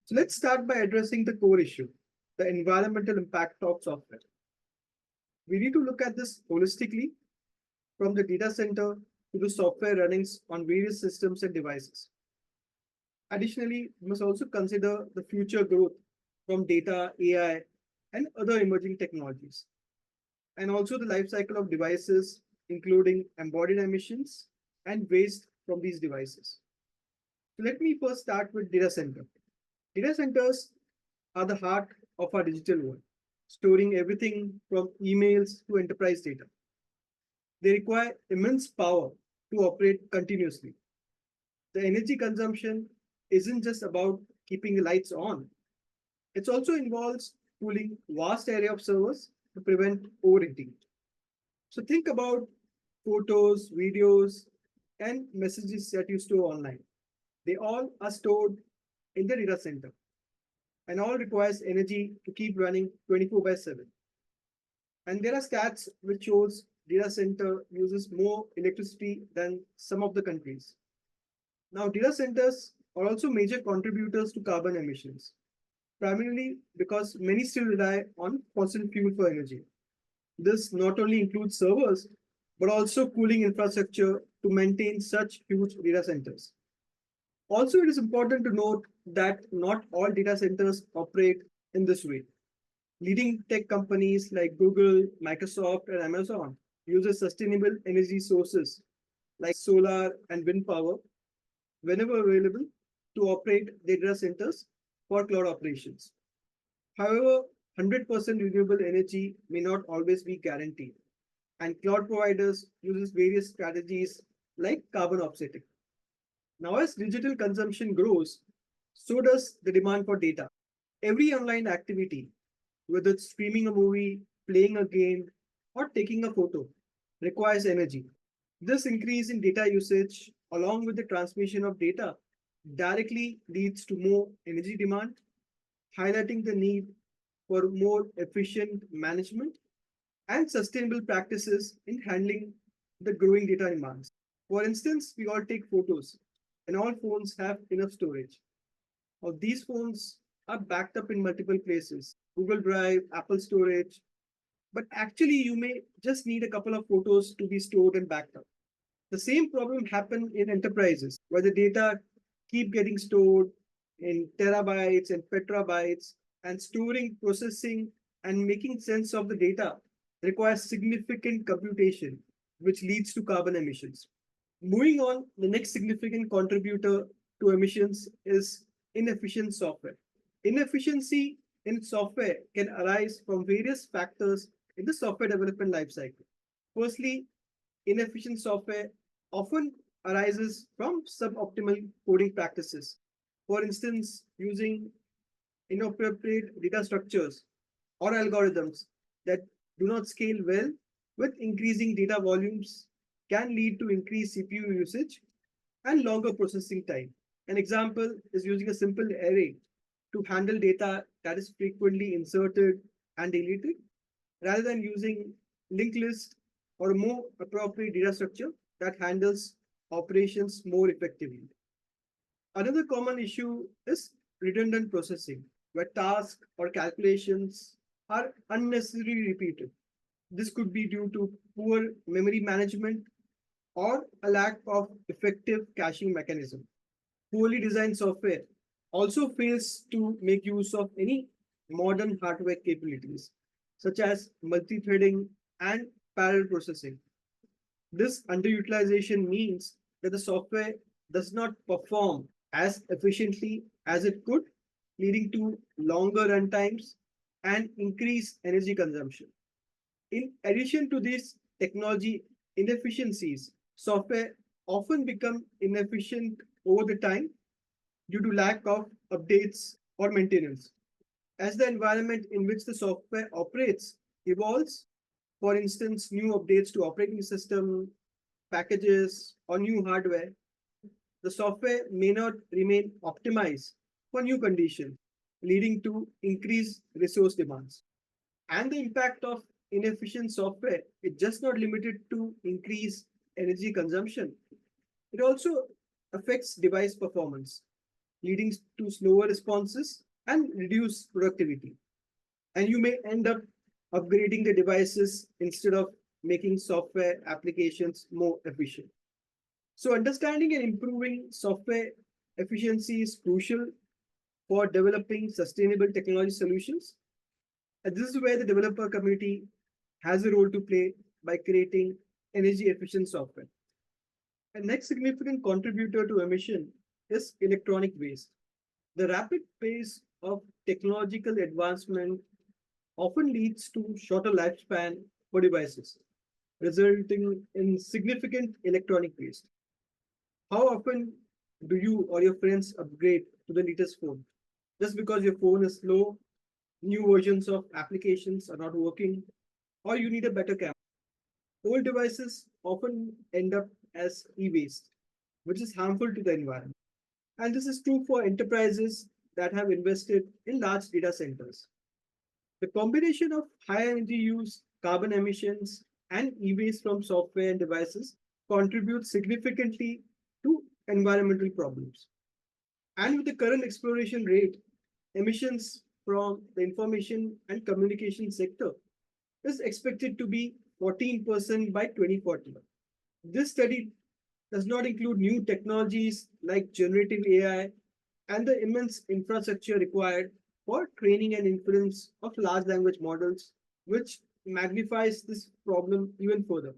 So let's start by addressing the core issue, the environmental impact of software. We need to look at this holistically from the data center to the software running on various systems and devices. Additionally, we must also consider the future growth from data, AI, and other emerging technologies, and also the life cycle of devices, including embodied emissions and waste from these devices. So let me first start with data center. Data centers are the heart of our digital world, storing everything from emails to enterprise data. They require immense power to operate continuously. The energy consumption isn't just about keeping the lights on. It also involves cooling vast area of servers to prevent overheating. So think about photos, videos, and messages that you store online. They all are stored in the data center and all requires energy to keep running 24 by 7. And there are stats which shows data center uses more electricity than some of the countries. Now, data centers are also major contributors to carbon emissions, primarily because many still rely on fossil fuel for energy. This not only includes servers, but also cooling infrastructure to maintain such huge data centers. Also, it is important to note that not all data centers operate in this way. Leading tech companies like Google, Microsoft, and Amazon uses sustainable energy sources like solar and wind power whenever available to operate data centers for cloud operations. However, 100% renewable energy may not always be guaranteed, and cloud providers uses various strategies like carbon offsetting. Now, as digital consumption grows, so does the demand for data. Every online activity, whether it's streaming a movie, playing a game, or taking a photo, requires energy. This increase in data usage, along with the transmission of data, directly leads to more energy demand, highlighting the need for more efficient management and sustainable practices in handling the growing data demands. For instance, we all take photos, and all phones have enough storage. Now, these phones are backed up in multiple places, Google Drive, Apple Storage, but actually you may just need a couple of photos to be stored and backed up. The same problem happen in enterprises where the data keep getting stored in terabytes and petabytes, and storing, processing, and making sense of the data requires significant computation, which leads to carbon emissions. Moving on, the next significant contributor to emissions is inefficient software. Inefficiency in software can arise from various factors in the software development lifecycle. Firstly, inefficient software often arises from suboptimal coding practices. For instance, using inappropriate data structures or algorithms that do not scale well with increasing data volumes can lead to increased CPU usage and longer processing time. An example is using a simple array to handle data that is frequently inserted and deleted rather than using linked list or a more appropriate data structure that handles operations more effectively. Another common issue is redundant processing, where tasks or calculations are unnecessarily repeated. This could be due to poor memory management or a lack of effective caching mechanism. Poorly designed software also fails to make use of any modern hardware capabilities, such as multi-threading and parallel processing. This underutilization means that the software does not perform as efficiently as it could, leading to longer runtimes and increased energy consumption. In addition to these technology inefficiencies, software often become inefficient over the time due to lack of updates or maintenance. As the environment in which the software operates evolves, for instance, new updates to operating system, packages, or new hardware, the software may not remain optimized for new conditions, leading to increased resource demands. And the impact of inefficient software is just not limited to increased energy consumption. It also affects device performance. leading to slower responses and reduced productivity. And you may end up upgrading the devices instead of making software applications more efficient. So, understanding and improving software efficiency is crucial for developing sustainable technology solutions. And this is where the developer community has a role to play by creating energy efficient software. A next significant contributor to emission is electronic waste. The rapid pace of technological advancement often leads to shorter lifespan for devices, resulting in significant electronic waste. How often do you or your friends upgrade to the latest phone? Just because your phone is slow, new versions of applications are not working, or you need a better camera. Old devices often end up as e-waste, which is harmful to the environment. And this is true for enterprises that have invested in large data centers. The combination of high energy use, carbon emissions, and e-waste from software and devices contributes significantly to environmental problems. And with the current exploration rate, emissions from the information and communication sector is expected to be 14% by 2040. This study does not include new technologies like generative AI and the immense infrastructure required for training and inference of large language models, which magnifies this problem even further.